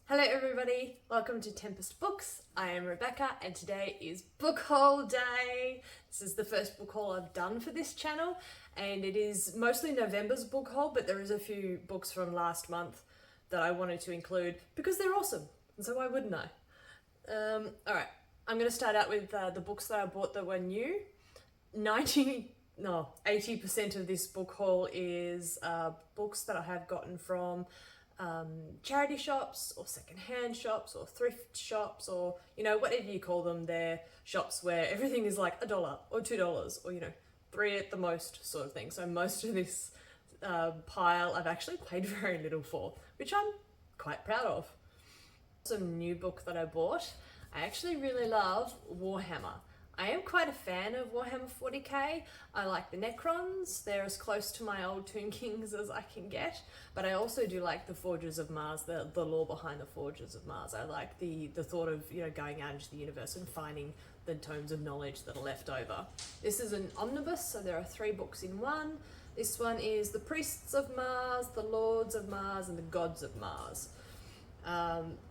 Hello everybody, welcome to Tempest Books. I am Rebecca and today is Bookhaul Day. This is the first book haul I've done for this channel and it is mostly November's book haul, but there is a few books from last month that I wanted to include because they're awesome, and so why wouldn't I? Alright, I'm going to start out with the books that I bought that were new. 80% of this book haul is books that I have gotten from charity shops or secondhand shops or thrift shops, or whatever you call them. They're shops where everything is like $1 or $2 or $3 at the most sort of thing. So most of this pile I've actually paid very little for, which I'm quite proud of. Some new book that I bought. I actually really love Warhammer. I am quite a fan of Warhammer 40k. I like the Necrons. They're as close to my old Tomb Kings as I can get. But I also do like the Forges of Mars, the lore behind the Forges of Mars. I like the thought of going out into the universe and finding the tomes of knowledge that are left over. This is an omnibus, so there are 3 books in one. This one is the Priests of Mars, the Lords of Mars, and the Gods of Mars.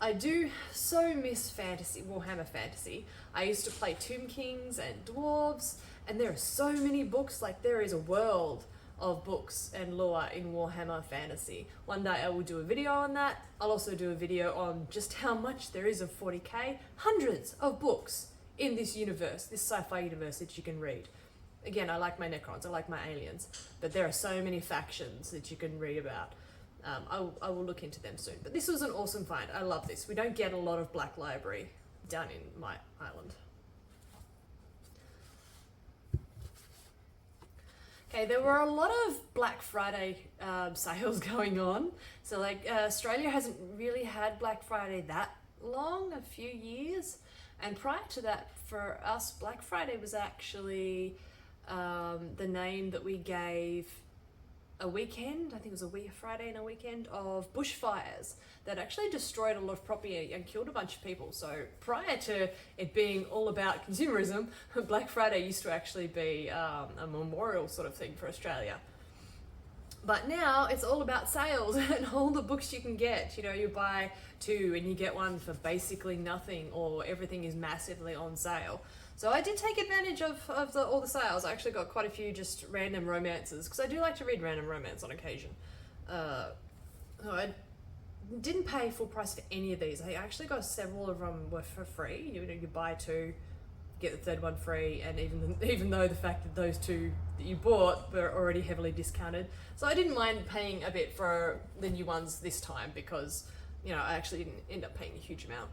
I do so miss fantasy, Warhammer fantasy. I used to play Tomb Kings and Dwarves, and there are so many books. Like, there is a world of books and lore in Warhammer fantasy. One day I will do a video on that. I'll also do a video on just how much there is of 40k. Hundreds of books in this universe, this sci-fi universe that you can read. Again, I like my Necrons, I like my aliens, but there are so many factions that you can read about. I will look into them soon. But this was an awesome find. I love this. We don't get a lot of Black Library down in my island. Okay, there were a lot of Black Friday sales going on. So Australia hasn't really had Black Friday that long, a few years. And prior to that, for us, Black Friday was actually the name that we gave a weekend, I think it was a Friday and a weekend, of bushfires that actually destroyed a lot of property and killed a bunch of people. So prior to it being all about consumerism, Black Friday used to actually be a memorial sort of thing for Australia. But now it's all about sales and all the books you can get. You buy 2 and you get 1 for basically nothing, or everything is massively on sale. So I did take advantage of all the sales. I actually got quite a few just random romances, because I do like to read random romance on occasion. I didn't pay full price for any of these. I actually got several of them were for free. You buy 2, get the 3rd one free, and even though the fact that those 2 that you bought were already heavily discounted. So I didn't mind paying a bit for the new ones this time, because I actually didn't end up paying a huge amount.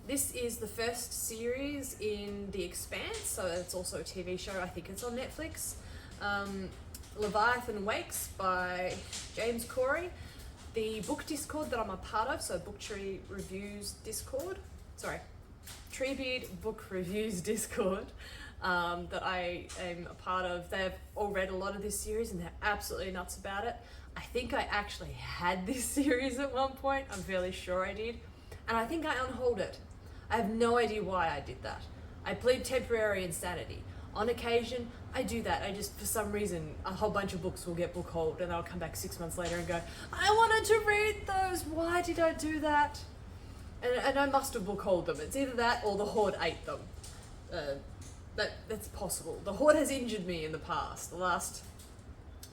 This is the first series in The Expanse, so it's also a TV show. I think it's on Netflix. Leviathan Wakes by James Corey. The book Discord that I'm a part of, so Booktree Reviews Discord, Treebeard Book Reviews Discord, that I am a part of. They've all read a lot of this series and they're absolutely nuts about it. I think I actually had this series at one point. I'm fairly sure I did. And I think I unhauled it. I have no idea why I did that. I plead temporary insanity. On occasion, I do that. I just, for some reason, a whole bunch of books will get book hauled and I'll come back 6 months later and go, I wanted to read those. Why did I do that? And I must have book hauled them. It's either that or the Horde ate them. That's possible. The Horde has injured me in the past. The last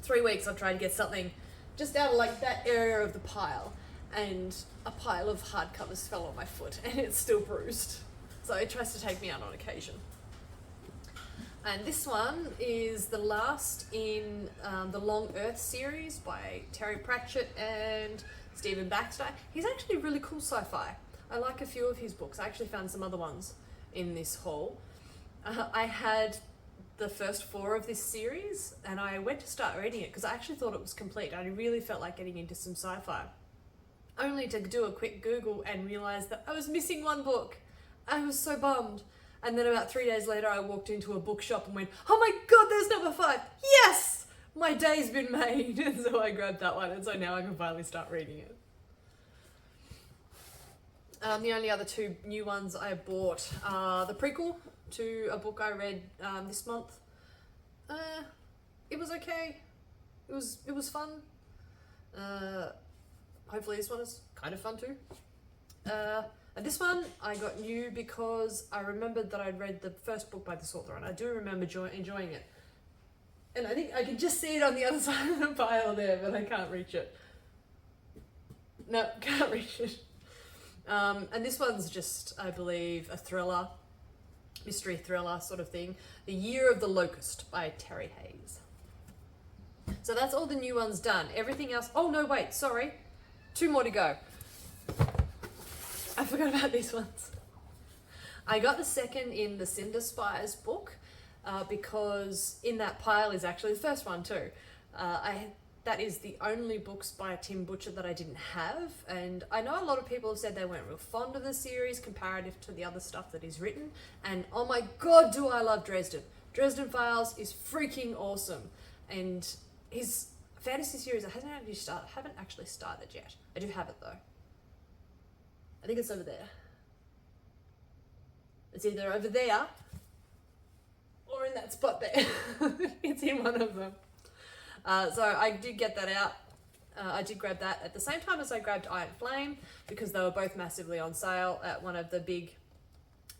3 weeks I've tried to get something just out of that area of the pile, and a pile of hardcovers fell on my foot and it's still bruised. So it tries to take me out on occasion. And this one is the last in the Long Earth series by Terry Pratchett and Stephen Baxter. He's actually really cool sci-fi. I like a few of his books. I actually found some other ones in this haul. I had the first 4 of this series and I went to start reading it because I actually thought it was complete. I really felt like getting into some sci-fi. Only to do a quick Google and realize that I was missing 1 book. I was so bummed. And then about 3 days later, I walked into a bookshop and went, oh my God, there's number 5. Yes, my day's been made. And so I grabbed that one. And so now I can finally start reading it. The only other 2 new ones I bought are the prequel to a book I read this month. It was okay. It was fun. hopefully this one is kind of fun too. And this one I got new because I remembered that I'd read the first book by this author, and I do remember enjoying it. And I think I can just see it on the other side of the pile there, but I can't reach it. No, can't reach it. And this one's just, I believe, a thriller, mystery thriller sort of thing. The Year of the Locust by Terry Hayes. So that's all the new ones done. Everything else, oh no, wait, sorry. 2 more to go. I forgot about these ones. I got the second in the Cinder Spires book because in that pile is actually the first one too. That is the only books by Tim Butcher that I didn't have, and I know a lot of people have said they weren't real fond of the series comparative to the other stuff that he's written, and oh my god do I love Dresden. Dresden Files is freaking awesome, and his fantasy series I haven't actually started yet. I do have it though. I think it's over there. It's either over there or in that spot there. It's in one of them. So I did get that out. I did grab that at the same time as I grabbed Iron Flame because they were both massively on sale at one of the big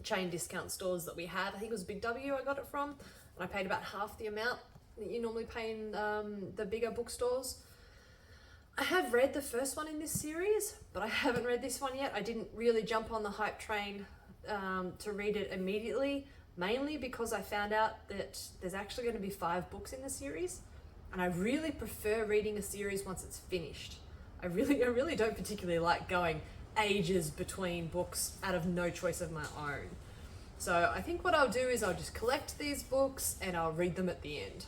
chain discount stores that we have. I think it was Big W I got it from, and I paid about half the amount that you normally pay in the bigger bookstores. I have read the first one in this series, but I haven't read this one yet. I didn't really jump on the hype train to read it immediately, mainly because I found out that there's actually going to be 5 books in the series, and I really prefer reading a series once it's finished. I really don't particularly like going ages between books out of no choice of my own. So I think what I'll do is I'll just collect these books and I'll read them at the end.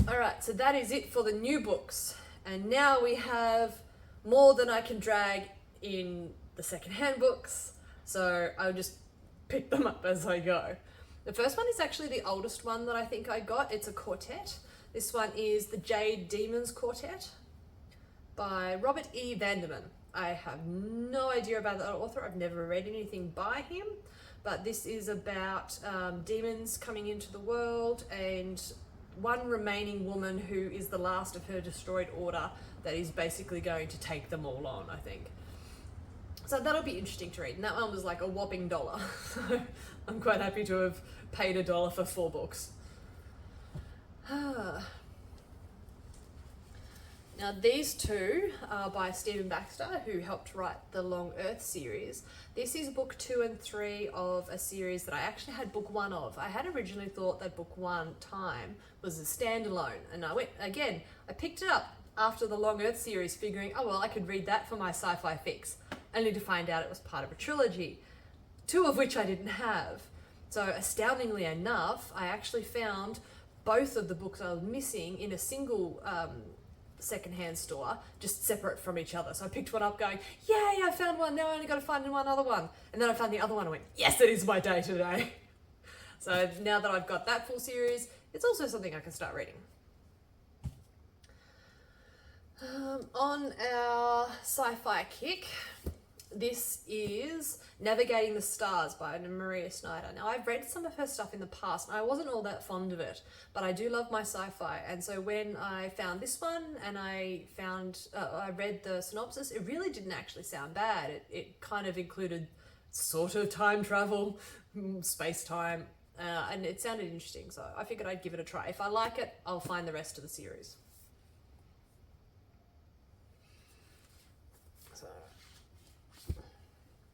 Alright, so that is it for the new books. And now we have more than I can drag in the secondhand books. So I'll just pick them up as I go. The first one is actually the oldest one that I think I got. It's a quartet. This one is the Jade Demons Quartet by Robert E. Vanderman. I have no idea about that author. I've never read anything by him, but this is about demons coming into the world and one remaining woman who is the last of her destroyed order that is basically going to take them all on, I think. So that'll be interesting to read. And that one was like a whopping $1. So I'm quite happy to have paid $1 for 4 books. Now these two are by Stephen Baxter, who helped write the Long Earth series. This is book 2 and 3 of a series that I actually had book 1 of. I had originally thought that book 1, Time, was a standalone, and I picked it up after the Long Earth series, figuring, oh well, I could read that for my sci-fi fix, only to find out it was part of a trilogy, 2 of which I didn't have. So astoundingly enough, I actually found both of the books I was missing in a single secondhand store, just separate from each other. So I picked one up going, yay, I found one, now I only got to find one other one. And then I found the other one and went, yes, it is my day today. So now that I've got that full series, it's also something I can start reading. On our sci-fi kick, this is Navigating the Stars by Maria Snyder. Now, I've read some of her stuff in the past, and I wasn't all that fond of it, but I do love my sci-fi. And so when I found this one and I read the synopsis, it really didn't actually sound bad. It kind of included sort of time travel, space-time, and it sounded interesting. So I figured I'd give it a try. If I like it, I'll find the rest of the series.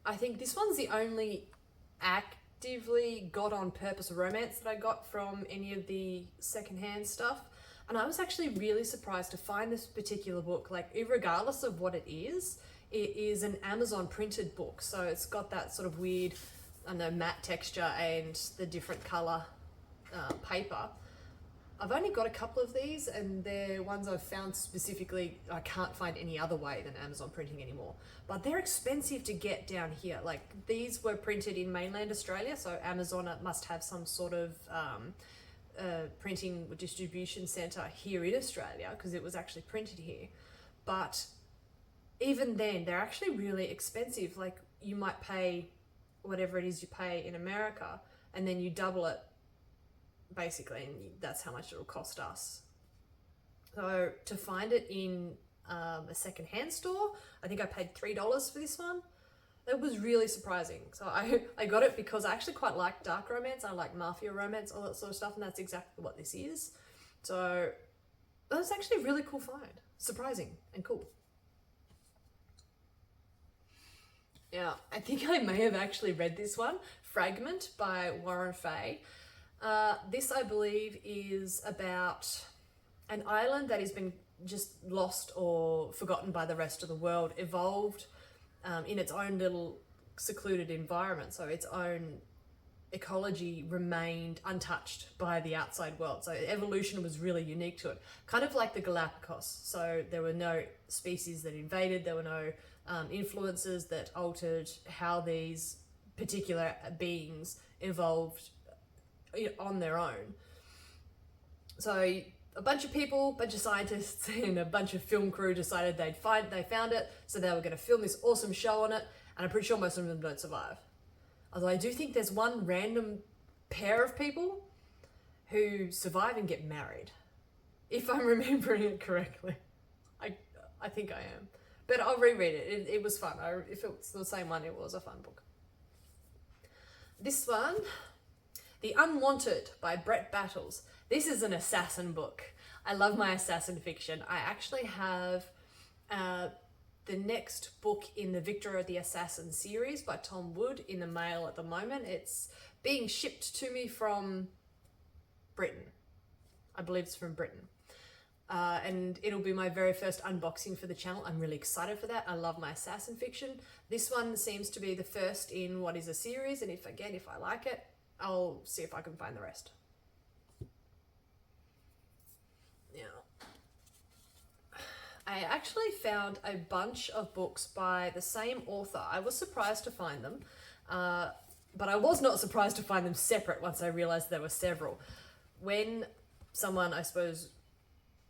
I think this one's the only actively got on purpose romance that I got from any of the secondhand stuff. And I was actually really surprised to find this particular book. Like, regardless of what it is an Amazon printed book. So it's got that sort of weird, I don't know, matte texture and the different color paper. I've only got a couple of these, and they're ones I've found specifically. I can't find any other way than Amazon printing anymore. But they're expensive to get down here. Like, these were printed in mainland Australia, so Amazon must have some sort of printing distribution centre here in Australia, because it was actually printed here. But even then, they're actually really expensive. Like, you might pay whatever it is you pay in America, and then you double it, basically, and that's how much it'll cost us. So to find it in a secondhand store. I think I paid $3 for this one. It was really surprising. So I got it because I actually quite like dark romance. I like mafia romance, all that sort of stuff, and that's exactly what this is. So it was actually a really cool find. Surprising and cool. Yeah, I think I may have actually read this one, Fragment by Warren Fay. This, I believe, is about an island that has been just lost or forgotten by the rest of the world, evolved in its own little secluded environment. So its own ecology remained untouched by the outside world. So evolution was really unique to it, kind of like the Galapagos. So there were no species that invaded, there were no influences that altered how these particular beings evolved on their own. So a bunch of people, a bunch of scientists and a bunch of film crew decided they found it, so they were going to film this awesome show on it, and I'm pretty sure most of them don't survive. Although I do think there's one random pair of people who survive and get married, if I'm remembering it correctly. I think I am. But I'll reread it. It was fun. If it's the same one, it was a fun book. This one, The Unwanted by Brett Battles. This is an assassin book. I love my assassin fiction. I actually have the next book in the Victor of the Assassin series by Tom Wood in the mail at the moment. It's being shipped to me from Britain. I believe it's from Britain. And it'll be my very first unboxing for the channel. I'm really excited for that. I love my assassin fiction. This one seems to be the first in what is a series, and if I like it, I'll see if I can find the rest. Now, I actually found a bunch of books by the same author. I was surprised to find them, but I was not surprised to find them separate once I realized there were several. When someone, I suppose,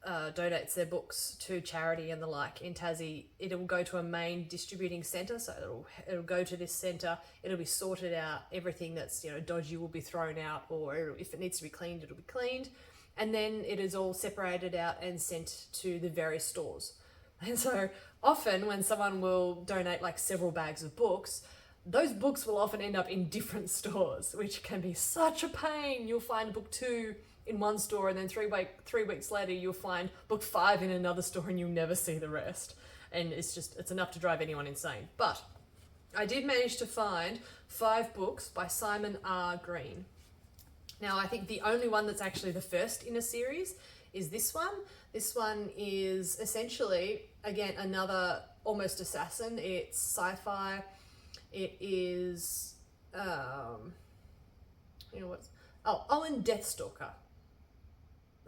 donates their books to charity and the like in Tassie, it will go to a main distributing centre. So it'll go to this centre, it'll be sorted out, everything that's dodgy will be thrown out, or if it needs to be cleaned, it'll be cleaned, and then it is all separated out and sent to the various stores. And so often when someone will donate like several bags of books, those books will often end up in different stores, which can be such a pain. You'll find book 2 in one store, and then 3 weeks later you'll find book 5 in another store, and you'll never see the rest. And it's enough to drive anyone insane. But I did manage to find 5 books by Simon R. Green. Now, I think the only one that's actually the first in a series is this one. This one is essentially, again, another almost assassin. It's sci-fi. It is, and Deathstalker,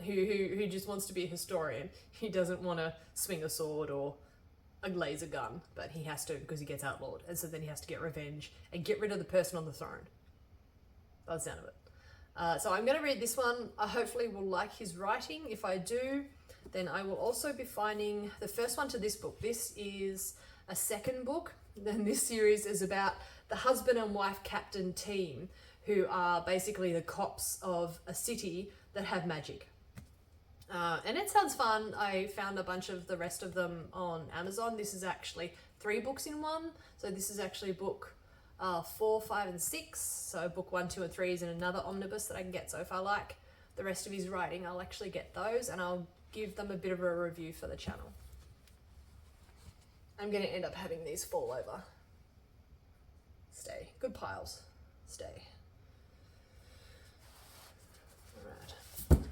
who just wants to be a historian. He doesn't want to swing a sword or a laser gun, but he has to because he gets outlawed, and so then he has to get revenge and get rid of the person on the throne. By the sound of it. So I'm going to read this one. I hopefully will like his writing. If I do, then I will also be finding the first one to this book. This is a second book. Then this series is about the husband and wife captain team who are basically the cops of a city that have magic. And it sounds fun. I found a bunch of the rest of them on Amazon. This is actually 3 books in one. So this is actually book 4, 5, and 6. So book 1, 2, and 3 is in another omnibus that I can get. So if I like the rest of his writing, I'll actually get those, and I'll give them a bit of a review for the channel. I'm going to end up having these fall over. Stay. Good piles. Stay. Alright.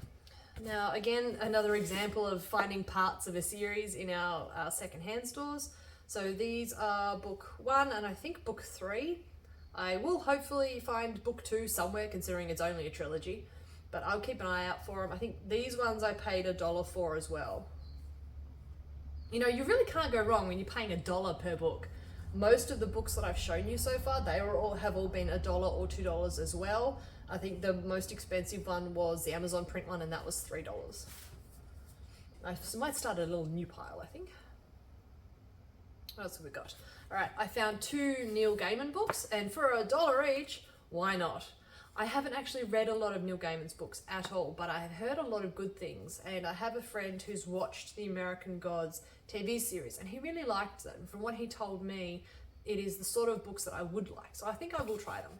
Now, again, another example of finding parts of a series in our secondhand stores. So these are book 1 and I think book 3. I will hopefully find book 2 somewhere, considering it's only a trilogy, but I'll keep an eye out for them. I think these ones I paid $1 for as well. You really can't go wrong when you're paying $1 per book. Most of the books that I've shown you so far, have all been $1 or $2 as well. I think the most expensive one was the Amazon print one, and that was $3. I might start a little new pile, I think. What else have we got? All right, I found 2 Neil Gaiman books, and for $1 each, why not? I haven't actually read a lot of Neil Gaiman's books at all, but I have heard a lot of good things, and I have a friend who's watched the American Gods TV series, and he really liked them. And from what he told me, it is the sort of books that I would like, so I think I will try them.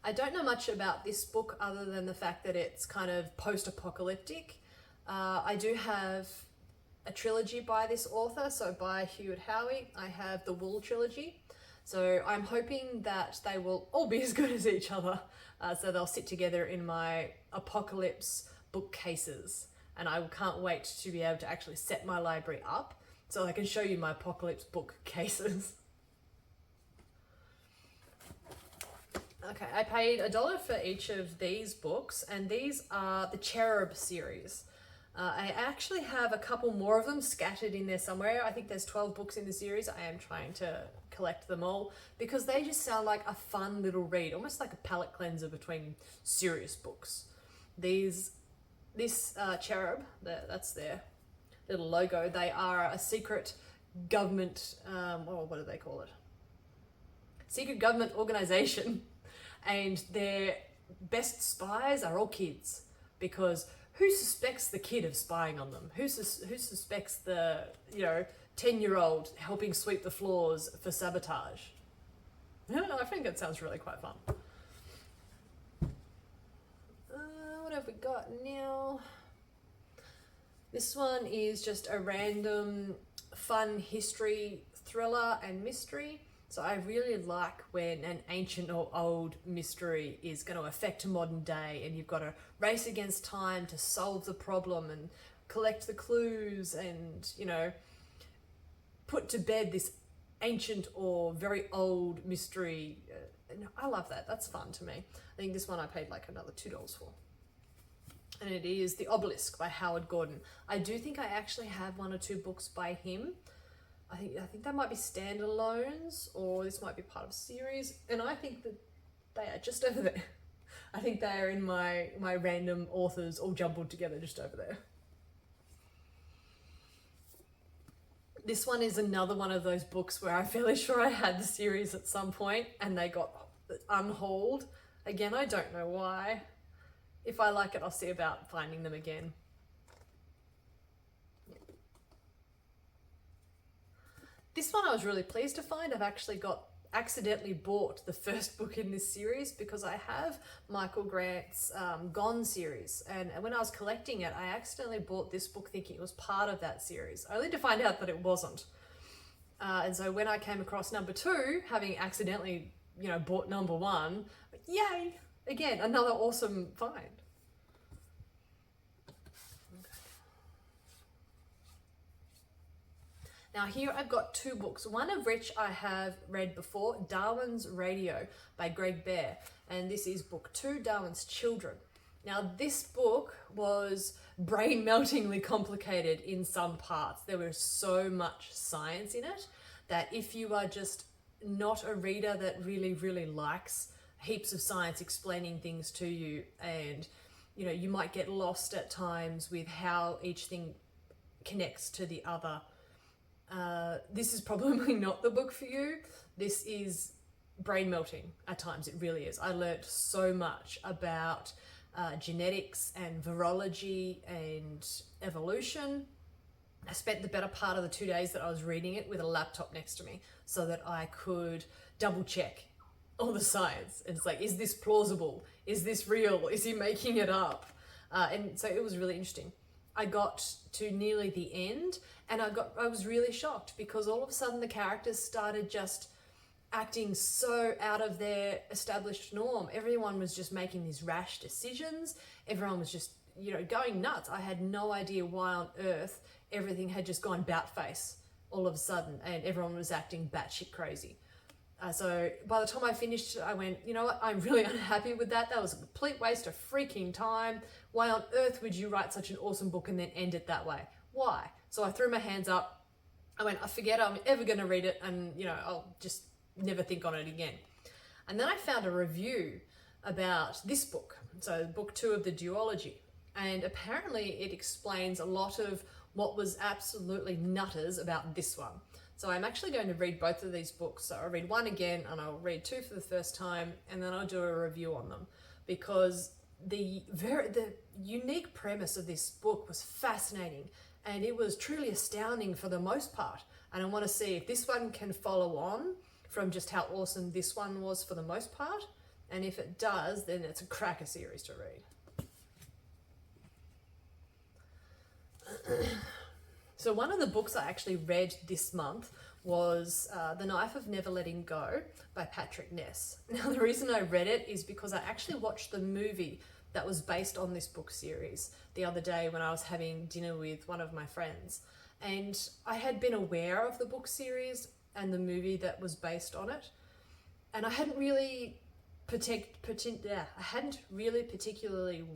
I don't know much about this book other than the fact that it's kind of post-apocalyptic. I do have a trilogy by this author, so by Hewitt Howey. I have the Wool trilogy. So I'm hoping that they will all be as good as each other. So they'll sit together in my apocalypse bookcases. And I can't wait to be able to actually set my library up so I can show you my apocalypse bookcases. Okay, I paid $1 for each of these books, and these are the Cherub series. I actually have a couple more of them scattered in there somewhere. I think there's 12 books in the series. I am trying to collect them all because they just sound like a fun little read, almost like a palate cleanser between serious books. This Cherub, that's their little logo. They are a secret government, what do they call it? Secret government organization. And their best spies are all kids, because who suspects the kid of spying on them? Who suspects the 10-year-old helping sweep the floors for sabotage? Yeah, I think it sounds really quite fun. What have we got now? This one is just a random fun history thriller and mystery. So I really like when an ancient or old mystery is going to affect modern day, and you've got to race against time to solve the problem and collect the clues and, put to bed this ancient or very old mystery. I love that. That's fun to me. I think this one I paid like another $2 for. And it is The Obelisk by Howard Gordon. I do think I actually have 1 or 2 books by him. I think that might be standalones, or this might be part of a series, and I think that they are just over there. I think they are in my random authors all jumbled together just over there. This one is another one of those books where I'm fairly sure I had the series at some point and they got unhauled. Again, I don't know why. If I like it, I'll see about finding them again. This one I was really pleased to find. I've actually accidentally bought the first book in this series because I have Michael Grant's Gone series, and when I was collecting it, I accidentally bought this book thinking it was part of that series, only to find out that it wasn't. And so when I came across number 2, having accidentally, bought number 1, yay! Again, another awesome find. Now here I've got 2 books, one of which I have read before, Darwin's Radio by Greg Bear, and this is book 2, Darwin's Children. Now this book was brain-meltingly complicated in some parts. There was so much science in it that if you are just not a reader that really, really likes heaps of science explaining things to you, and you might get lost at times with how each thing connects to the other, this is probably not the book for you. This is brain melting at times, it really is. I learnt so much about genetics and virology and evolution. I spent the better part of the 2 days that I was reading it with a laptop next to me so that I could double check all the science. And it's like, is this plausible? Is this real? Is he making it up? And so it was really interesting. I got to nearly the end and I was really shocked because all of a sudden the characters started just acting so out of their established norm. Everyone was just making these rash decisions. Everyone was just, going nuts. I had no idea why on earth everything had just gone bat-face all of a sudden and everyone was acting batshit crazy. So by the time I finished, I went, you know what, I'm really unhappy with that. That was a complete waste of freaking time. Why on earth would you write such an awesome book and then end it that way? Why? So I threw my hands up. I went, I forget I'm ever going to read it, and I'll just never think on it again. And then I found a review about this book, so book 2 of the duology, and apparently it explains a lot of what was absolutely nutters about this one. So I'm actually going to read both of these books. So I'll read one again and I'll read two for the first time, and then I'll do a review on them, because the unique premise of this book was fascinating, and it was truly astounding for the most part. And I want to see if this one can follow on from just how awesome this one was for the most part. And if it does, then it's a cracker series to read. So one of the books I actually read this month was The Knife of Never Letting Go by Patrick Ness. Now, the reason I read it is because I actually watched the movie that was based on this book series the other day when I was having dinner with one of my friends. And I had been aware of the book series and the movie that was based on it, and I hadn't really particularly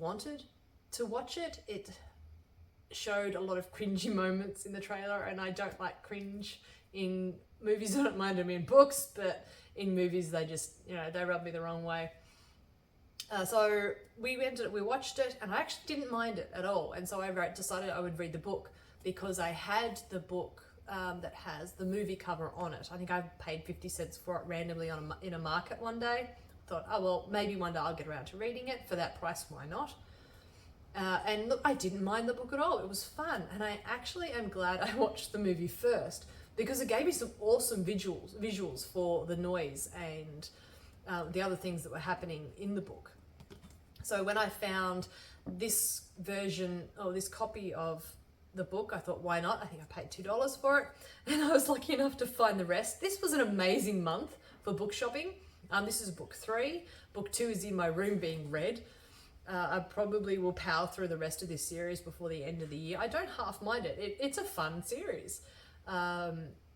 wanted to watch it. It showed a lot of cringy moments in the trailer, and I don't like cringe in movies. I don't mind them in books, but in movies they just, they rub me the wrong way. So we watched it, and I actually didn't mind it at all. And so I decided I would read the book, because I had the book that has the movie cover on it. I think I paid 50 cents for it randomly in a market one day. Thought, oh well, maybe one day I'll get around to reading it for that price. Why not? And look, I didn't mind the book at all. It was fun, and I actually am glad I watched the movie first, because it gave me some awesome visuals for the noise and the other things that were happening in the book. So when I found this version, or this copy of the book, I thought, why not? I think I paid $2 for it, and I was lucky enough to find the rest. This was an amazing month for book shopping. This is book 3. Book 2 is in my room being read. I probably will power through the rest of this series before the end of the year. I don't half mind it. It's a fun series.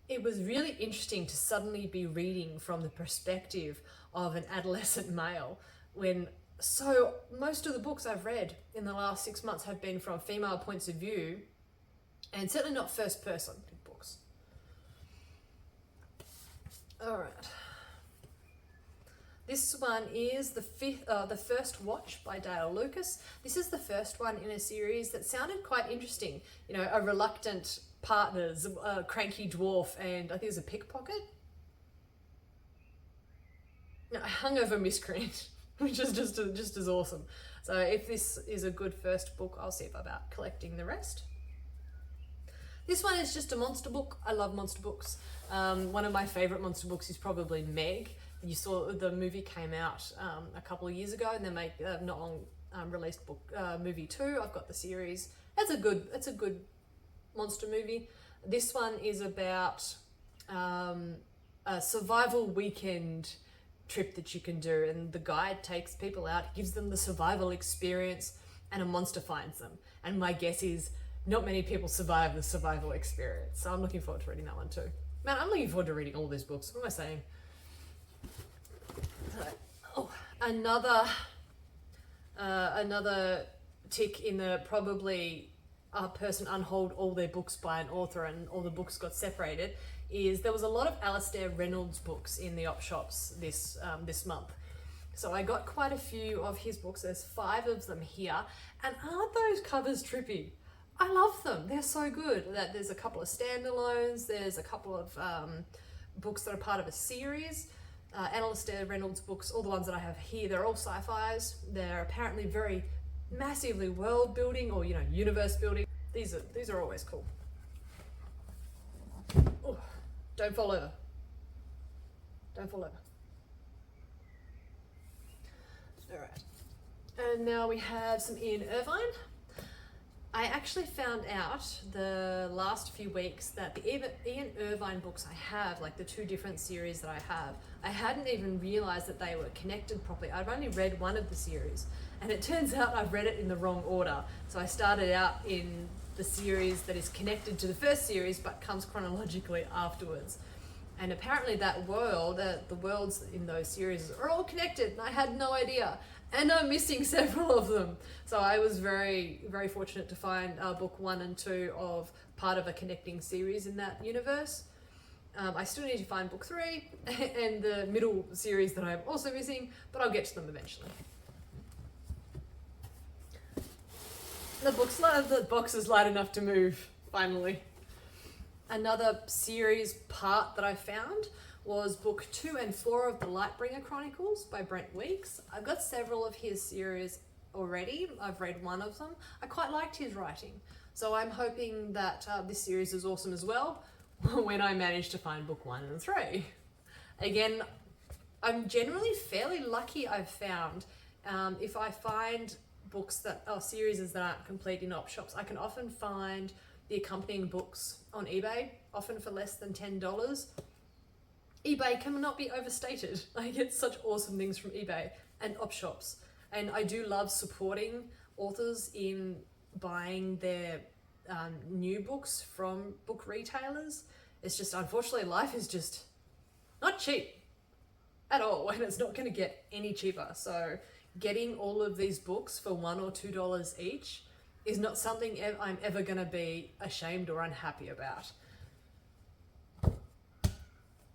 It was really interesting to suddenly be reading from the perspective of an adolescent male, when most of the books I've read in the last 6 months have been from female points of view, and certainly not first person books. All right. This one is the First Watch by Dale Lucas. This is the first one in a series that sounded quite interesting. A reluctant partners, a cranky dwarf, and I think there's a pickpocket. No, a hungover miscreant, which is just as awesome. So if this is a good first book, I'll see about collecting the rest. This one is just a monster book. I love monster books. One of my favorite monster books is probably Meg. You saw the movie came out a couple of years ago, and they make not long released movie 2. I've got the series. It's a good monster movie. This one is about a survival weekend trip that you can do, and the guide takes people out, gives them the survival experience, and a monster finds them. And my guess is not many people survive the survival experience. So I'm looking forward to reading that one too. Man, I'm looking forward to reading all these books. What am I saying? Another tick in the probably a person unhauled all their books by an author and all the books got separated is there was a lot of Alastair Reynolds books in the op shops this month. So I got quite a few of his books. There's 5 of them here, and aren't those covers trippy? I love them. They're so good. There's a couple of standalones. There's a couple of books that are part of a series. Alastair Reynolds books, all the ones that I have here, they're all sci-fis. They're apparently very massively world building or universe building. These are always cool. Oh, don't fall over. Don't fall over. All right. And now we have some Ian Irvine. I actually found out the last few weeks that the Ian Irvine books I have, like the 2 different series that I have, I hadn't even realized that they were connected properly. I've only read one of the series, and it turns out I've read it in the wrong order. So I started out in the series that is connected to the first series but comes chronologically afterwards. And apparently that world, the worlds in those series are all connected, and I had no idea. And I'm missing several of them. So I was very, very fortunate to find book 1 and 2 of part of a connecting series in that universe. I still need to find book 3 and the middle series that I'm also missing, but I'll get to them eventually. The box is light enough to move, finally. Another series part that I found was book 2 and 4 of the Lightbringer Chronicles by Brent Weeks. I've got several of his series already. I've read one of them. I quite liked his writing. So I'm hoping that this series is awesome as well when I manage to find book 1 and 3. Again, I'm generally fairly lucky, I've found. If I find books that are series that aren't complete in op shops, I can often find the accompanying books on eBay, often for less than $10. eBay cannot be overstated. I get such awesome things from eBay and op shops. And I do love supporting authors in buying their new books from book retailers. It's just, unfortunately, life is just not cheap at all, and it's not going to get any cheaper. So getting all of these books for $1 or $2 each is not something I'm ever going to be ashamed or unhappy about.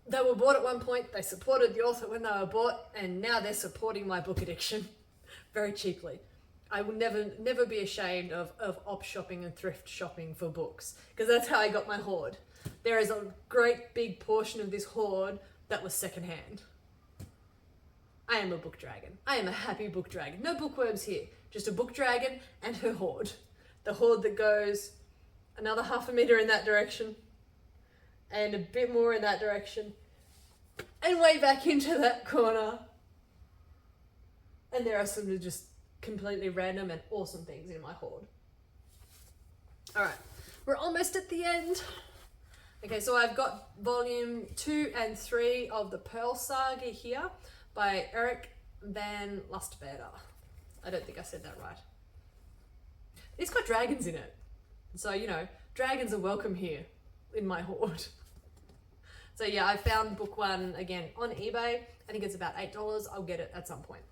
They were bought at one point, they supported the author when they were bought, and now they're supporting my book addiction very cheaply. I will never be ashamed of op shopping and thrift shopping for books, because that's how I got my hoard. There is a great big portion of this hoard that was secondhand. I am a book dragon. I am a happy book dragon. No bookworms here, just a book dragon and her hoard. The hoard that goes another half a meter in that direction and a bit more in that direction and way back into that corner. And there are some just completely random and awesome things in my hoard. All right, we're almost at the end. Okay, so I've got volume 2 and 3 of the Pearl Saga here by Eric van Lustbader. I don't think I said that right. It's got dragons in it. So, you know, dragons are welcome here in my hoard. So yeah, I found book 1 again on eBay. I think it's about $8. I'll get it at some point.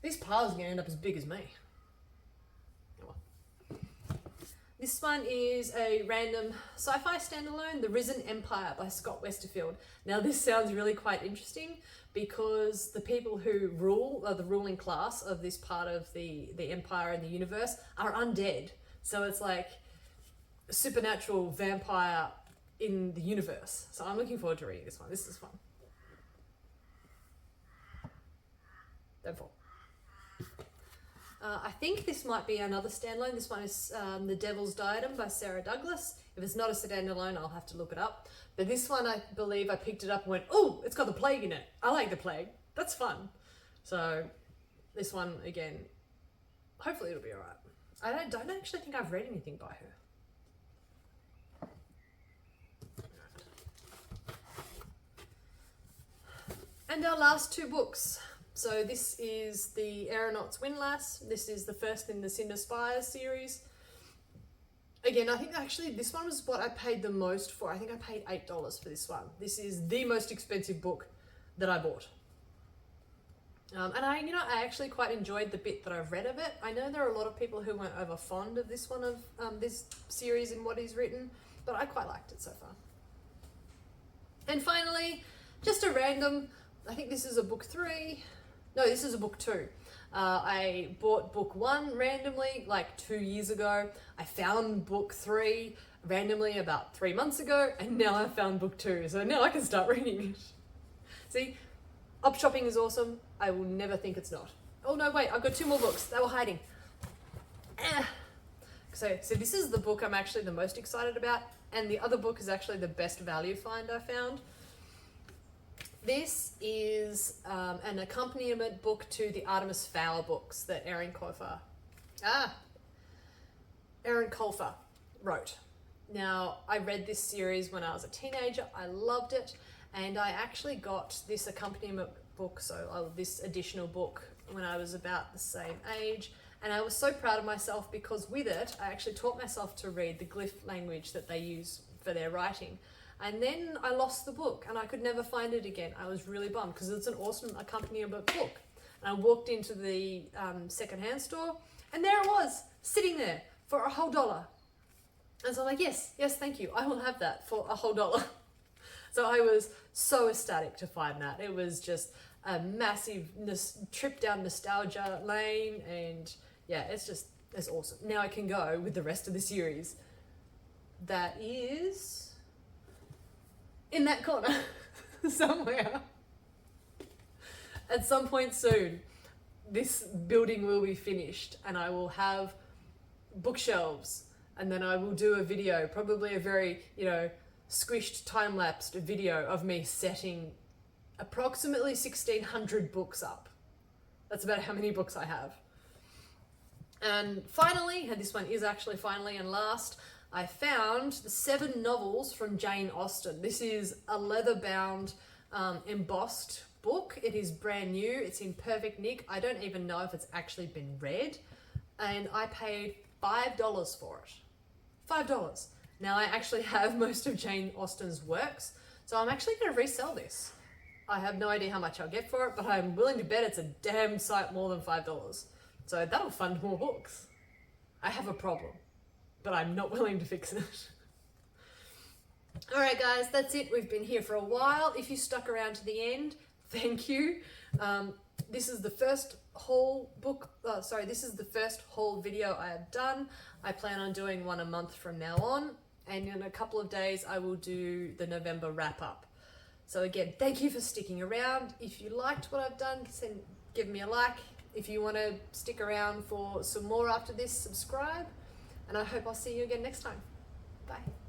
This pile's gonna end up as big as me. This one is a random sci-fi standalone, The Risen Empire by Scott Westerfield. Now this sounds really quite interesting because the people who rule, or the ruling class of this part of the empire and the universe, are undead. So it's like a supernatural vampire in the universe. So I'm looking forward to reading this one. This is fun. Don't fall. I think this might be another standalone. This one is The Devil's Diadem by Sarah Douglas. If it's not a standalone, I'll have to look it up. But this one, I believe I picked it up and went, oh, it's got the plague in it. I like the plague. That's fun. So this one, again, hopefully it'll be all right. I don't actually think I've read anything by her. And our last 2 books. So this is the Aeronaut's Windlass. This is the first in the Cinder Spires series. Again, I think actually this one was what I paid the most for. I think I paid $8 for this one. This is the most expensive book that I bought. And I actually quite enjoyed the bit that I've read of it. I know there are a lot of people who weren't over fond of this one, of this series and what he's written, but I quite liked it so far. And finally, just a random, I think this is a book 3. No, this is a book 2. I bought book 1 randomly like 2 years ago. I found book 3 randomly about 3 months ago, and now I've found book 2. So now I can start reading it. See, op shopping is awesome. I will never think it's not. Oh no, wait, I've got 2 more books. They were hiding. So this is the book I'm actually the most excited about, and the other book is actually the best value find I found. This is an accompaniment book to the Artemis Fowl books that Aaron Colfer wrote. Now, I read this series when I was a teenager. I loved it, and I actually got this accompaniment book, this additional book, when I was about the same age, and I was so proud of myself because with it, I actually taught myself to read the glyph language that they use for their writing. And then I lost the book and I could never find it again. I was really bummed because it's an awesome accompaniment book. And I walked into the secondhand store and there it was, sitting there for a whole $1. And so I'm like, yes, thank you. I will have that for a whole $1. So I was so ecstatic to find that. It was just a massive trip down nostalgia lane, and yeah, it's awesome. Now I can go with the rest of the series that is in that corner somewhere. At some point soon, this building will be finished and I will have bookshelves, and then I will do a video, probably a very, squished time-lapsed video of me setting approximately 1,600 books up. That's about how many books I have. And finally, and this one is actually finally and last, I found the 7 novels from Jane Austen. This is a leather-bound, embossed book. It is brand new. It's in perfect nick. I don't even know if it's actually been read. And I paid $5 for it. $5. Now I actually have most of Jane Austen's works, so I'm actually going to resell this. I have no idea how much I'll get for it, but I'm willing to bet it's a damn sight more than $5. So that'll fund more books. I have a problem, but I'm not willing to fix it. Alright guys, that's it. We've been here for a while. If you stuck around to the end, thank you. This is the first haul video I have done. I plan on doing one a month from now on, and in a couple of days I will do the November wrap up. So again, thank you for sticking around. If you liked what I've done, give me a like. If you want to stick around for some more after this, subscribe, and I hope I'll see you again next time. Bye.